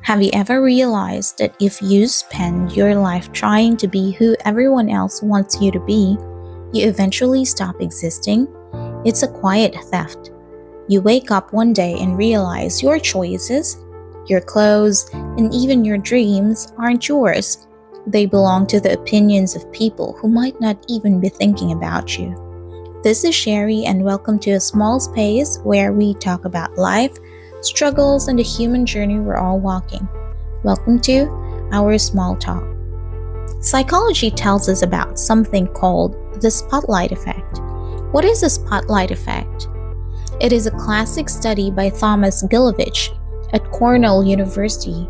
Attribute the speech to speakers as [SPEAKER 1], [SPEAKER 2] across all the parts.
[SPEAKER 1] Have you ever realized that if you spend your life trying to be who everyone else wants you to be, you eventually stop existing? It's a quiet theft. You wake up one day and realize your choices, your clothes, and even your dreams aren't yours. They belong to the opinions of people who might not even be thinking about you. This is Sherry, and welcome to a small space where we talk about life, struggles, and the human journey we're all walking. Welcome to our small talk. Psychology tells us about something called the spotlight effect. What is the spotlight effect? It is a classic study by Thomas Gilovich at Cornell University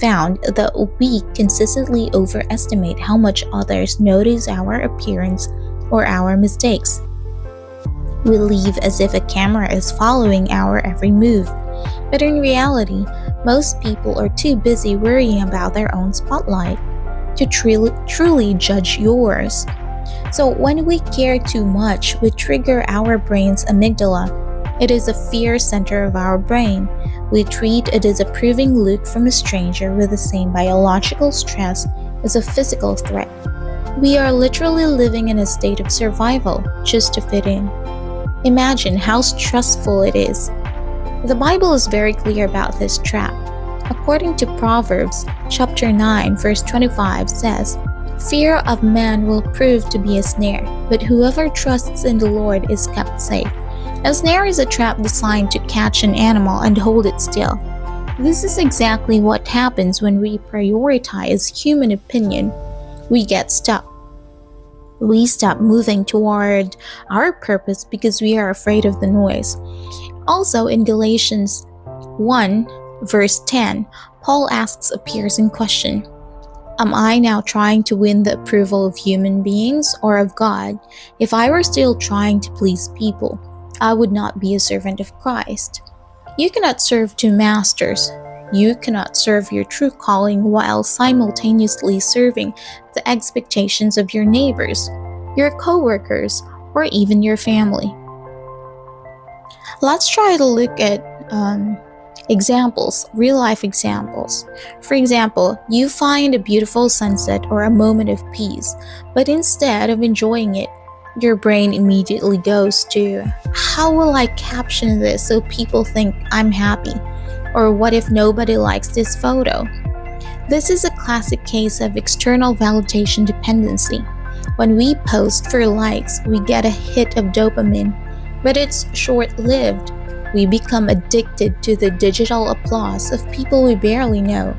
[SPEAKER 1] found that we consistently overestimate how much others notice our appearance or our mistakes. We live as if a camera is following our every move, but in reality, most people are too busy worrying about their own spotlight to truly judge yours. So when we care too much, we trigger our brain's amygdala. It is a fear center of our brain. We treat a disapproving look from a stranger with the same biological stress as a physical threat. We are literally living in a state of survival just to fit in. Imagine how stressful it is. The Bible is very clear about this trap. According to Proverbs chapter 9 verse 25 says, "Fear of man will prove to be a snare, but whoever trusts in the Lord is kept safe." A snare is a trap designed to catch an animal and hold it still. This is exactly what happens when we prioritize human opinion. We get stuck. We stop moving toward our purpose because we are afraid of the noise. Also, in Galatians 1, verse 10, Paul asks a piercing question: am I now trying to win the approval of human beings or of God? If I were still trying to please people, I would not be a servant of Christ. You cannot serve two masters. You cannot serve your true calling while simultaneously serving the expectations of your neighbors, your coworkers, or even your family. Let's try to look at examples, real life examples. For example, you find a beautiful sunset or a moment of peace, but instead of enjoying it, your brain immediately goes to, how will I caption this so people think I'm happy? Or what if nobody likes this photo? This is a classic case of external validation dependency. When we post for likes, we get a hit of dopamine, but it's short-lived. We become addicted to the digital applause of people we barely know.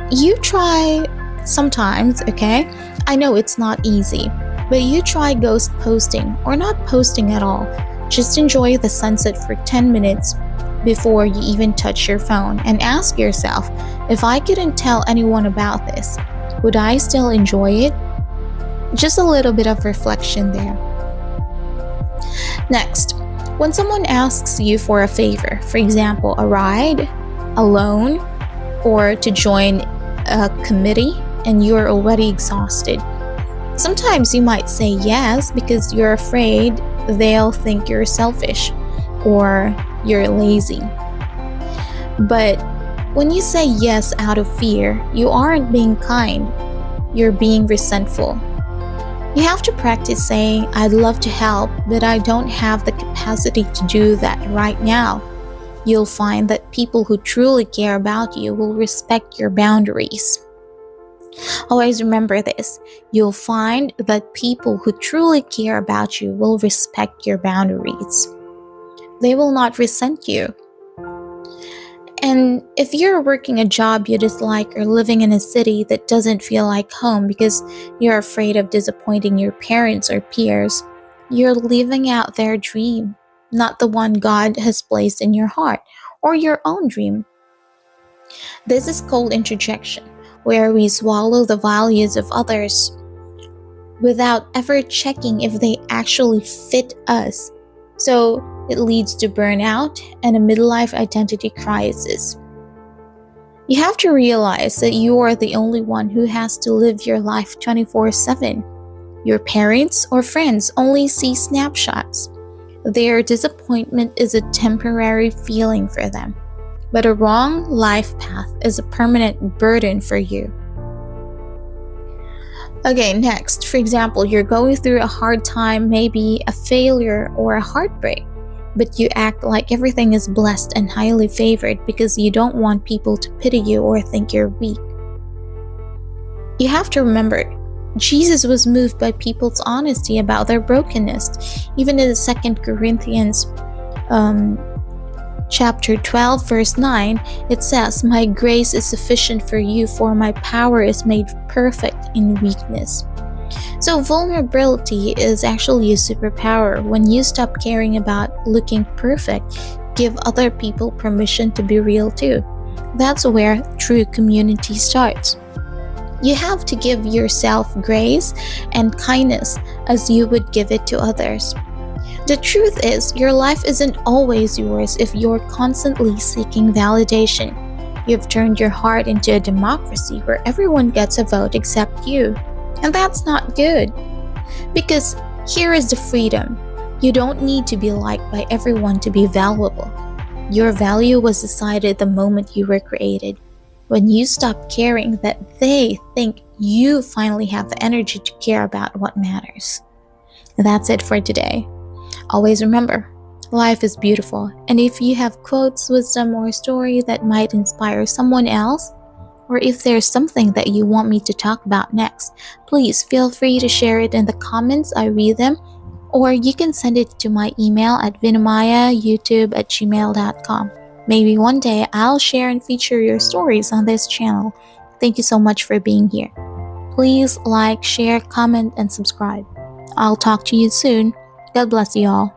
[SPEAKER 1] You try sometimes, okay? I know it's not easy, but you try ghost posting or not posting at all. Just enjoy the sunset for 10 minutes before you even touch your phone and ask yourself, if I couldn't tell anyone about this, would I still enjoy it? Just a little bit of reflection there. Next, when someone asks you for a favor, for example, a ride, a loan, or to join a committee, and you're already exhausted, sometimes you might say yes because you're afraid they'll think you're selfish or you're lazy. But when you say yes out of fear, you aren't being kind, you're being resentful. You have to practice saying, I'd love to help, but I don't have the capacity to do that right now. You'll find that people who truly care about you will respect your boundaries. Always remember this. You'll find that people who truly care about you will respect your boundaries. They will not resent you. And if you're working a job you dislike or living in a city that doesn't feel like home because you're afraid of disappointing your parents or peers, you're living out their dream, not the one God has placed in your heart or your own dream. This is called introjection, where we swallow the values of others without ever checking if they actually fit us. So it leads to burnout and a midlife identity crisis. You have to realize that you are the only one who has to live your life 24/7. Your parents or friends only see snapshots. Their disappointment is a temporary feeling for them. but a wrong life path is a permanent burden for you. Okay, next, for example, you're going through a hard time, maybe a failure or a heartbreak, but you act like everything is blessed and highly favored because you don't want people to pity you or think you're weak. You have to remember, Jesus was moved by people's honesty about their brokenness. Even in the 2 Corinthians chapter 12, verse 9, it says, "My grace is sufficient for you, for my power is made perfect in weakness." So vulnerability is actually a superpower. When you stop caring about looking perfect, give other people permission to be real too. That's where true community starts. You have to give yourself grace and kindness as you would give it to others. The truth is, your life isn't always yours if you're constantly seeking validation. You've turned your heart into a democracy where everyone gets a vote except you. And that's not good. Because here is the freedom. You don't need to be liked by everyone to be valuable. Your value was decided the moment you were created. When you stop caring that they think, you finally have the energy to care about what matters. That's it for today. Always remember, life is beautiful, and if you have quotes, wisdom, or a story that might inspire someone else, or if there's something that you want me to talk about next, please feel free to share it in the comments. I read them, or you can send it to my email at vinomaya@youtube@gmail.com. Maybe one day I'll share and feature your stories on this channel. Thank you so much for being here. Please like, share, comment, and subscribe. I'll talk to you soon. God bless you all.